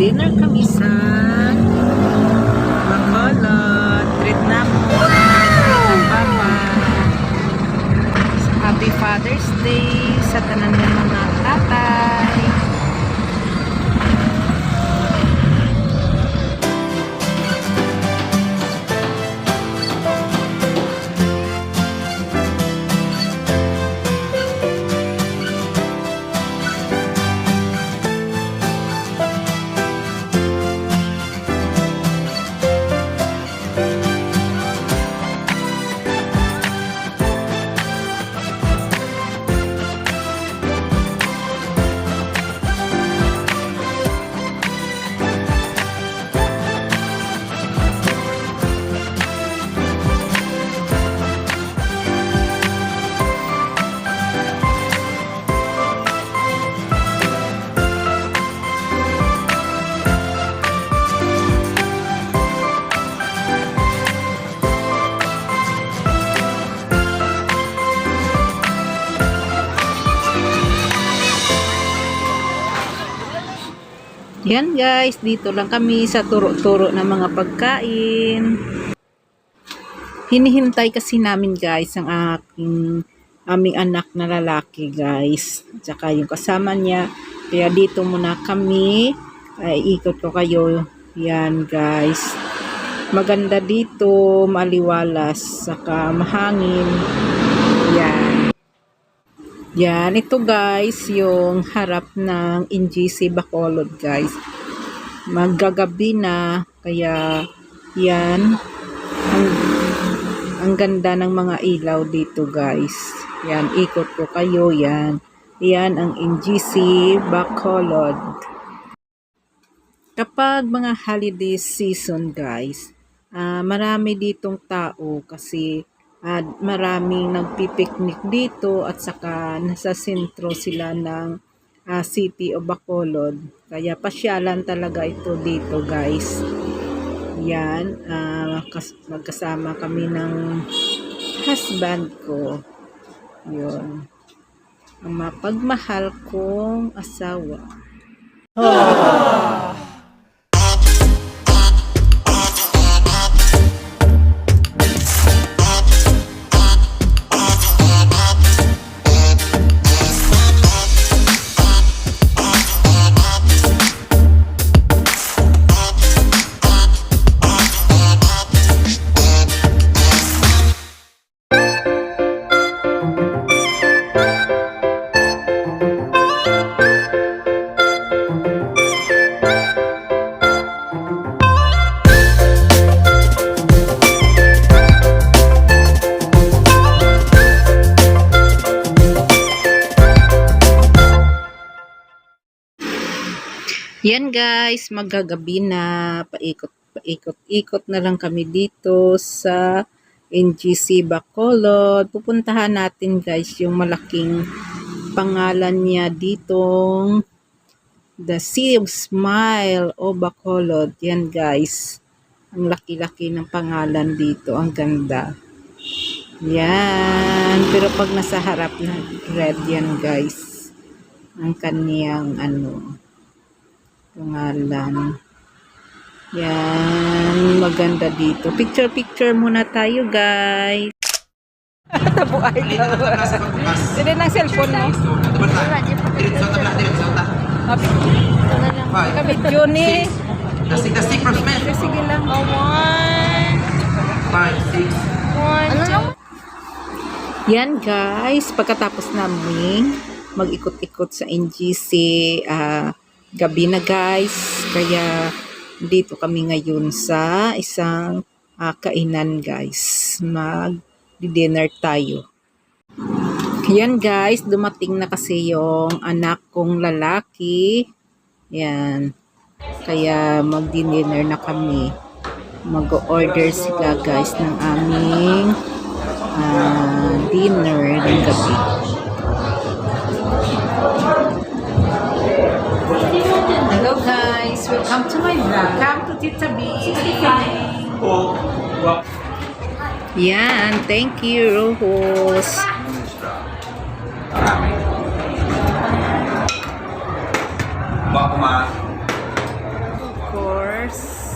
Dinner kami sa Bacolod. Treat na po ng Papa. Happy Father's Day sa tanan ng mga tatay. Yan guys, dito lang kami sa turo-turo ng mga pagkain. Hinihintay kasi namin guys ang aming anak na lalaki guys. Tsaka yung kasama niya. Kaya dito muna kami. Ay, ikot ko kayo. Yan guys. Maganda dito, maliwalas, saka mahangin. Yan. Yan, ito guys, yung harap ng NGC Bacolod guys. Maggagabi na, kaya yan, ang ganda ng mga ilaw dito guys. Yan, ikot ko kayo, yan. Yan ang NGC Bacolod. Kapag mga holiday season guys, marami ditong tao kasi maraming nagpipiknik dito at saka nasa sentro sila ng City of Bacolod. Kaya pasyalan talaga ito dito guys. Yan, magkasama kami ng husband ko. Yun. Ang mapagmahal kong asawa. Oh. Yan guys, maggagabi na, paikot-ikot na lang kami dito sa NGC Bacolod. Pupuntahan natin guys yung malaking pangalan niya ditong The Sea of Smile o Bacolod. Yan guys, ang laki-laki ng pangalan dito, ang ganda. Yan, pero pag nasa harap na red yan guys, ang kaniyang pangalan. Yan, maganda dito. Picture muna tayo guys. Tabuay ka. Sila ng cellphone mo. Ka-video ni. Dasig first man. Sige lang. 5, 6. Yan guys, pagkatapos namin mag-ikot-ikot sa NGC, gabi na guys, kaya dito kami ngayon sa isang kainan guys, mag-dinner tayo. Yan guys, dumating na kasi yung anak kong lalaki, yan, kaya mag-dinner na kami. Mag-order sila guys ng aming dinner ng gabi. Hello guys, welcome to my vlog. Come to Tita B. Yan, thank you, host. Mars.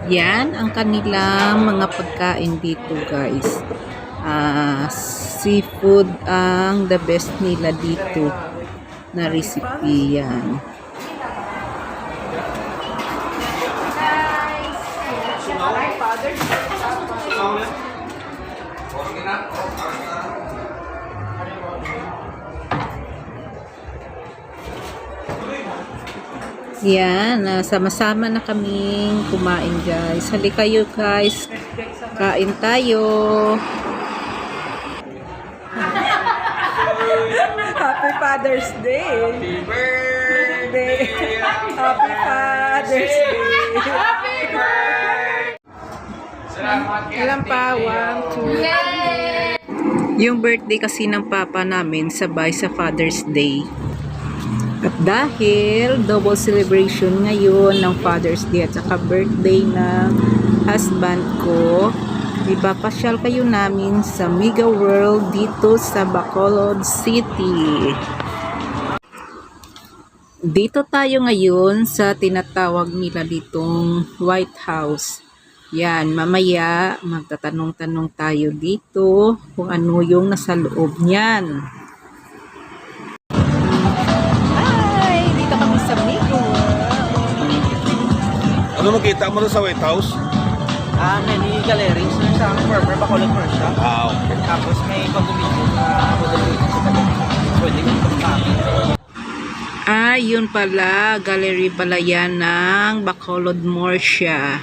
Yan ang kanilang mga pagkain dito, guys. Seafood ang the best nila dito na recipe yan. Yan, sama-sama na kaming kumain, guys. Halika kayo, guys. Kain tayo. Happy Father's Day. Happy birthday. Happy Father's Day. Happy birthday. Ilan pa? 1, 2. Yung birthday kasi ng papa namin sabay sa Father's Day. At dahil double celebration ngayon ng Father's Day at saka birthday ng husband ko, ipapasyal kayo namin sa Mega World dito sa Bacolod City. Dito tayo ngayon sa tinatawag nila ditong White House. Yan, mamaya magtatanong-tanong tayo dito kung ano yung nasa loob niyan. Sa Mega Ano makita mo sa White House? Many galleries sa Farmer Bacolod siya. Wow. Tapos may condominium na modernity sa tabi. Pwede kong pagkakin. Yun pala, gallery pala yan ng Bacolod Murcia.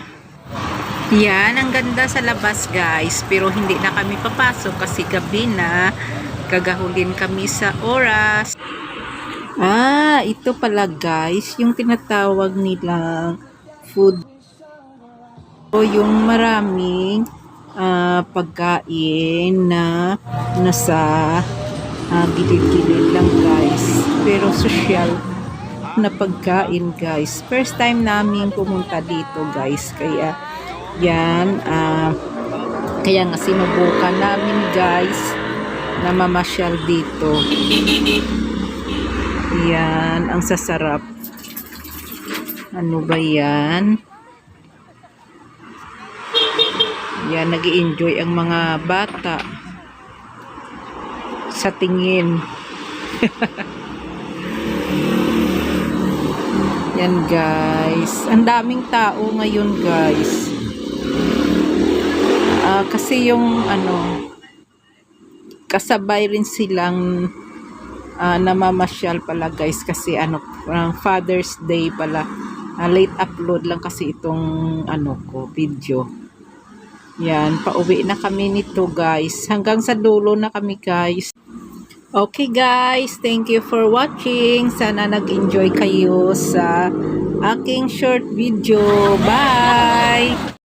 Yan, ang ganda sa labas, guys. Pero hindi na kami papasok kasi gabi na. Gagahulin kami sa oras. Ito pala, guys, yung tinatawag nilang food. O yung maraming pagkain na nasa gilid-gilid lang, guys. Pero social na pagkain, guys. First time namin pumunta dito, guys. Kaya yan, kaya nga sinubukan namin, guys, na mamasyal dito. Yan, ang sasarap. Ano ba yan? Yan, nag-i-enjoy ang mga bata sa tingin. Yan, guys. Ang daming tao ngayon, guys. Kasi yung kasabay rin silang namamasyal pala, guys, kasi Father's Day pala. Late upload lang kasi itong video. Yan, pauwi na kami nito, guys. Hanggang sa dulo na kami, guys. Okay, guys, thank you for watching. Sana nag-enjoy kayo sa aking short video. Bye!